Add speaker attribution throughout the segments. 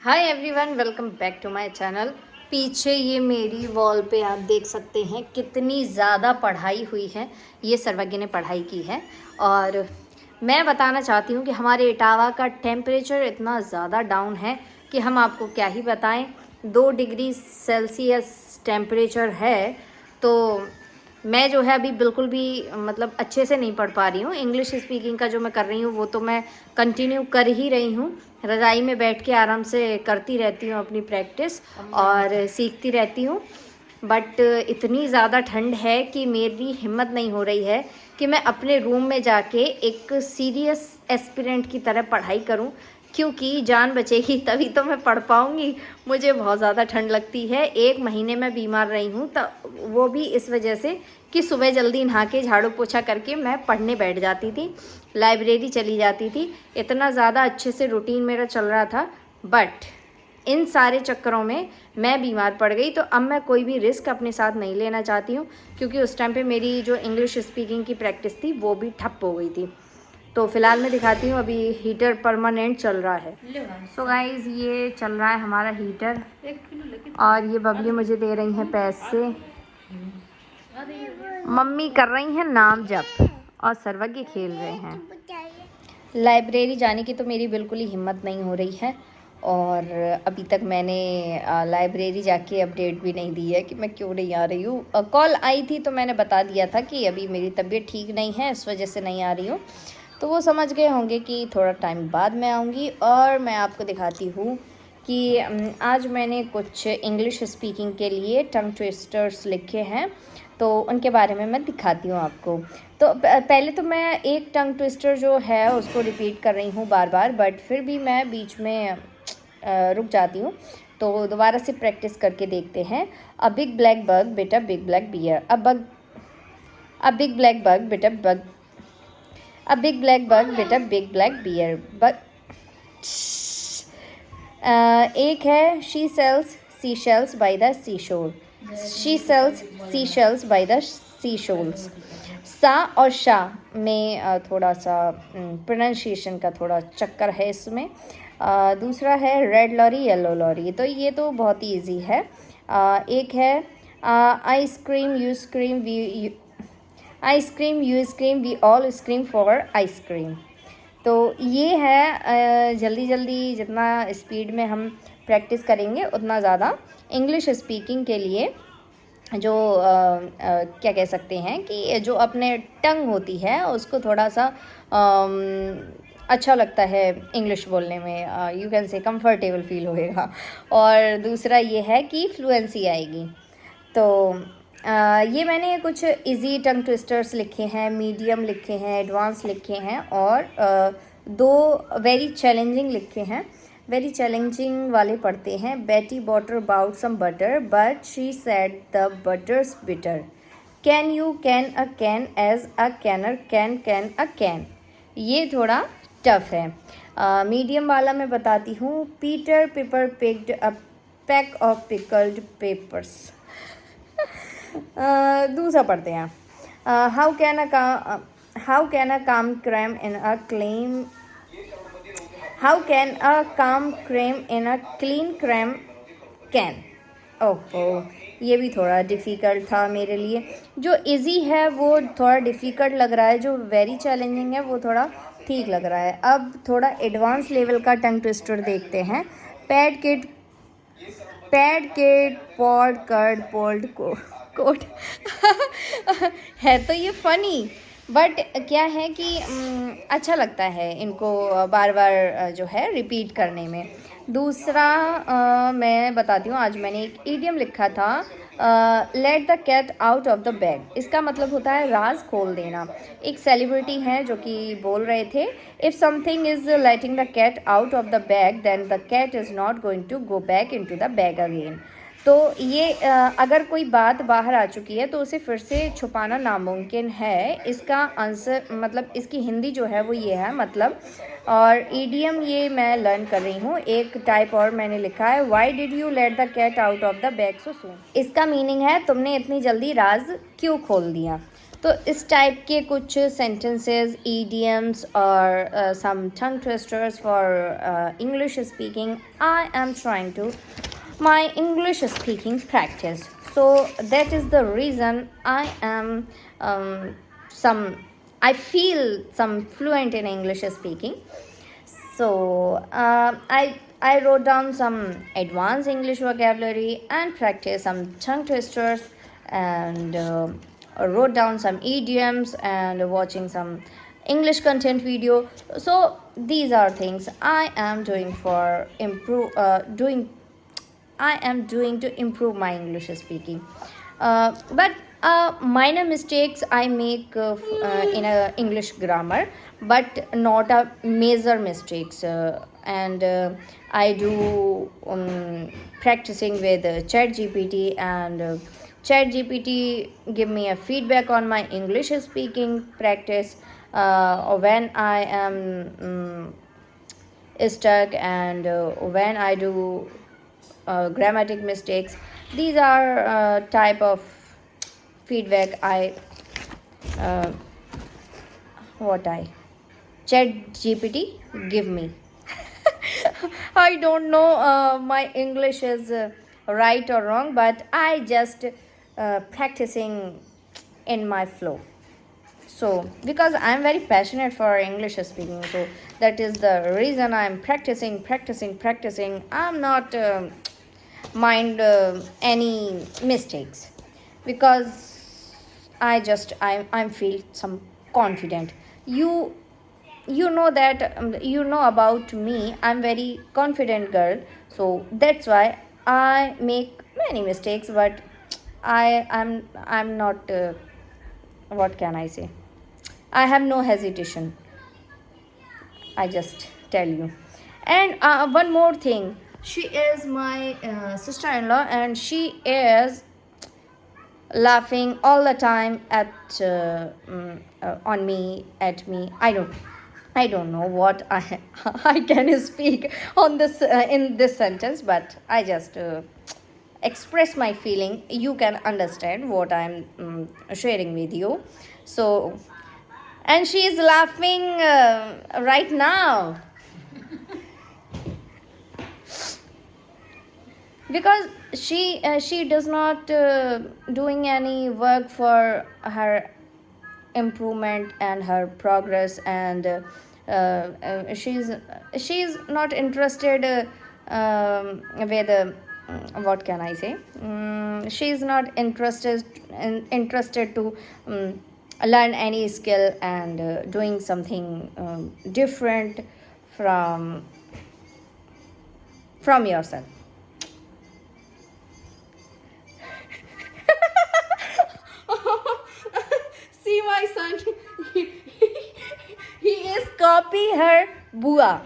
Speaker 1: Hi everyone, welcome back to my channel. पीछे ये मेरी वॉल पे आप देख सकते हैं कितनी ज़्यादा पढ़ाई हुई है। ये सर्वज्ञ ने पढ़ाई की है और मैं बताना चाहती हूँ कि हमारे इटावा का टेम्परेचर इतना ज़्यादा डाउन है कि हम आपको क्या ही बताएं। 2 डिग्री सेल्सियस टेम्परेचर है। तो मैं जो है अभी बिल्कुल भी मतलब अच्छे से नहीं पढ़ पा रही हूँ। इंग्लिश स्पीकिंग का जो मैं कर रही हूँ वो तो मैं कंटिन्यू कर ही रही हूँ। रज़ाई में बैठ के आराम से करती रहती हूँ अपनी प्रैक्टिस और सीखती रहती हूँ। बट इतनी ज़्यादा ठंड है कि मेरी हिम्मत नहीं हो रही है कि मैं अपने रूम में जाके एक सीरियस एस्पिरेंट की तरह पढ़ाई करूं, क्योंकि जान बचेगी तभी तो मैं पढ़ पाऊंगी। मुझे बहुत ज़्यादा ठंड लगती है। 1 महीने मैं बीमार रही हूँ, तो वो भी इस वजह से कि सुबह जल्दी नहा के झाड़ू पोछा करके मैं पढ़ने बैठ जाती थी, लाइब्रेरी चली जाती थी। इतना ज़्यादा अच्छे से रूटीन मेरा चल रहा था, बट इन सारे चक्करों में मैं बीमार पड़ गई। तो अब मैं कोई भी रिस्क अपने साथ नहीं लेना चाहती हूँ, क्योंकि उस टाइम पे मेरी जो इंग्लिश स्पीकिंग की प्रैक्टिस थी वो भी ठप हो गई थी। तो फिलहाल मैं दिखाती हूँ, अभी हीटर परमानेंट चल रहा है। सो गाइज, ये चल रहा है हमारा हीटर और ये बबली मुझे दे रही हैं पैसे। मम्मी कर रही हैं नाम जप और सर्वज्ञ खेल रहे हैं। लाइब्रेरी जाने की तो मेरी बिल्कुल ही हिम्मत नहीं हो रही है और अभी तक मैंने लाइब्रेरी जाके अपडेट भी नहीं दी है कि मैं क्यों नहीं आ रही हूँ। कॉल आई थी तो मैंने बता दिया था कि अभी मेरी तबीयत ठीक नहीं है, इस वजह से नहीं आ रही हूँ। तो वो समझ गए होंगे कि थोड़ा टाइम बाद मैं आऊँगी। और मैं आपको दिखाती हूँ कि आज मैंने कुछ इंग्लिश स्पीकिंग के लिए टंग ट्विस्टर्स लिखे हैं, तो उनके बारे में मैं दिखाती हूँ आपको। तो पहले तो मैं एक टंग ट्विस्टर जो है उसको रिपीट कर रही हूँ बार बार, बट फिर भी मैं बीच में रुक जाती हूँ। तो दोबारा से प्रैक्टिस करके देखते हैं। A big black bug bit a big black bear, a big black bug bit a bug, a big black bug bit a big black bear bug. एक है she sells sea shells by the sea shore, she sells sea shells by the sea shoals. सा और शाह में थोड़ा सा pronunciation का थोड़ा चक्कर है इसमें। दूसरा है रेड लॉरी येलो लॉरी, तो ये तो बहुत ही ईजी है। एक है ice cream you scream we, ice cream you scream we all scream for ice cream. तो ये है जल्दी जल्दी जितना स्पीड में हम प्रैक्टिस करेंगे उतना ज़्यादा इंग्लिश स्पीकिंग के लिए जो क्या कह सकते हैं कि जो अपने टंग होती है उसको थोड़ा सा अच्छा लगता है इंग्लिश बोलने में, you can say comfortable feel होएगा। और दूसरा ये है कि फ्लुएंसी आएगी। तो ये मैंने कुछ इजी टंग ट्विस्टर्स लिखे हैं, मीडियम लिखे हैं, एडवांस लिखे हैं और 2 वेरी चैलेंजिंग लिखे हैं। वेरी चैलेंजिंग वाले पढ़ते हैं। बेटी bot about some butter but she said the buttress bitter, can you can a can as a कैनर can a can. ये थोड़ा टफ है। मीडियम वाला मैं बताती हूँ। Peter paper picked a pack of pickled papers. दूसरा पढ़ते हैं। हाउ कैन अ काम cram in a clean, how can अ काम cream in a clean cram can. ओहो, ये भी थोड़ा डिफ़िकल्ट था मेरे लिए। जो इजी है वो थोड़ा डिफ़िकल्ट लग रहा है, जो वेरी चैलेंजिंग है वो थोड़ा ठीक लग रहा है। अब थोड़ा एडवांस लेवल का टंग ट्विस्टर देखते हैं। Pad kid, pad kid poured curd pulled cod. है तो ये फ़नी, बट क्या है कि अच्छा लगता है इनको बार बार जो है रिपीट करने में। दूसरा मैं बताती हूँ। आज मैंने एक ईडियम लिखा था, let the cat out of the bag. इसका मतलब होता है राज खोल देना। एक सेलिब्रिटी हैं जो कि बोल रहे थे, if something is letting the cat out of the bag then the cat is not going to go back into the bag again. तो ये अगर कोई बात बाहर आ चुकी है तो उसे फिर से छुपाना नामुमकिन है। इसका आंसर मतलब इसकी हिंदी जो है वो ये है मतलब। और ईडियम ये मैं लर्न कर रही हूँ। एक टाइप और मैंने लिखा है, why did you let the cat out of the bag so soon. इसका मीनिंग है तुमने इतनी जल्दी राज क्यों खोल दिया। तो इस टाइप के कुछ सेंटेंसेस, idioms और some tongue twisters for English speaking I am trying to my English speaking practice. So that is the reason I am some I feel some fluent in English speaking. So I wrote down some advanced English vocabulary and practice some tongue twisters, and wrote down some idioms and watching some English content video. So these are things I am doing for I am doing to improve my English speaking. But minor mistakes I make in a English grammar, but not a major mistakes. And I do practicing with ChatGPT, and ChatGPT give me a feedback on my English speaking practice when I am stuck, and when I do grammatic mistakes. These are type of feedback uh, I chat gpt give me. I don't know my English is right or wrong, but I just practicing in my flow. So because I'm very passionate for English speaking, so that is the reason I'm practicing. I'm not mind any mistakes, because I feel some confident. You know that you know about me, I'm very confident girl, so that's why I make many mistakes, but I'm not what can I say, I have no hesitation. I just tell you. And one more thing, she is my sister-in-law, and she is laughing all the time at on me, at me. I don't know what I I can speak on this in this sentence, but I just express my feeling. You can understand what I'm sharing with you. So, and she is laughing right now because she does not doing any work for her improvement and her progress, and she's not interested with what can I say, she's not interested to learn any skill and doing something different from yourself. See my son, he is copy her bua.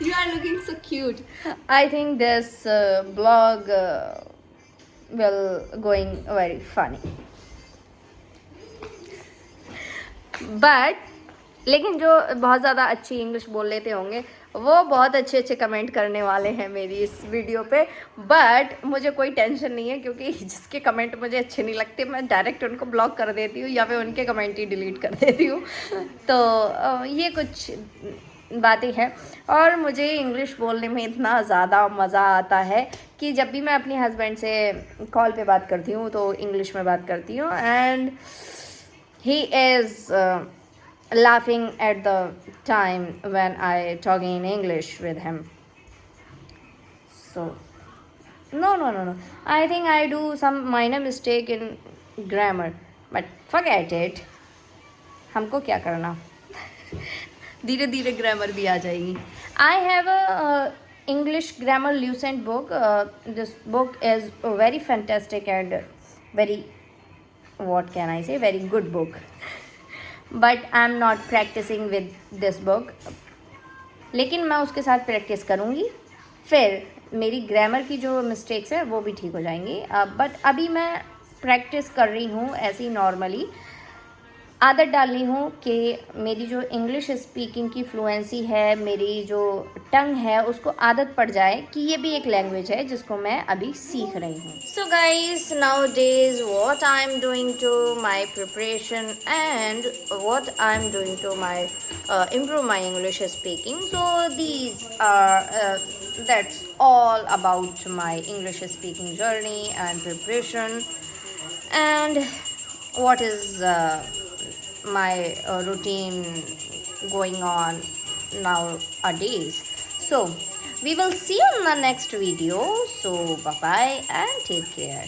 Speaker 1: You are looking so cute. I think this blog will going very funny. But लेकिन जो बहुत ज़्यादा अच्छी English बोल लेते होंगे वो बहुत अच्छे अच्छे कमेंट करने वाले हैं मेरी इस वीडियो पे. बट मुझे कोई टेंशन नहीं है, क्योंकि जिसके कमेंट मुझे अच्छे नहीं लगते मैं डायरेक्ट उनको ब्लॉक कर देती हूँ या फिर उनके कमेंट ही डिलीट कर देती हूँ. तो ये कुछ बातें हैं. और मुझे इंग्लिश बोलने में इतना ज़्यादा मज़ा आता है कि जब भी मैं अपने हस्बैंड से कॉल पे बात करती हूँ तो इंग्लिश में बात करती हूँ, and he is laughing at the time when I talking in English with him. So no, I think I do some minor mistake in grammar, but forget it. हमको क्या करना. धीरे धीरे ग्रामर भी आ जाएगी. I have a English grammar lucent book. This book is very fantastic and very, what can I say, very good book. But I'm not practicing with this book. लेकिन मैं उसके साथ प्रैक्टिस करूँगी, फिर मेरी ग्रामर की जो मिस्टेक्स है वो भी ठीक हो जाएंगी. बट अभी मैं प्रैक्टिस कर रही हूँ ऐसे ही नॉर्मली. आदत डालनी हूँ कि मेरी जो इंग्लिश स्पीकिंग की फ्लुएंसी है, मेरी जो टंग है, उसको आदत पड़ जाए कि ये भी एक लैंग्वेज है जिसको मैं अभी सीख रही हूँ. So guys, nowadays what I am doing to my preparation and what I am doing to my improve my English speaking. So these are that's all about my English speaking journey and preparation, and what is my routine going on nowadays. So we will see you in the next video. So bye bye and take care.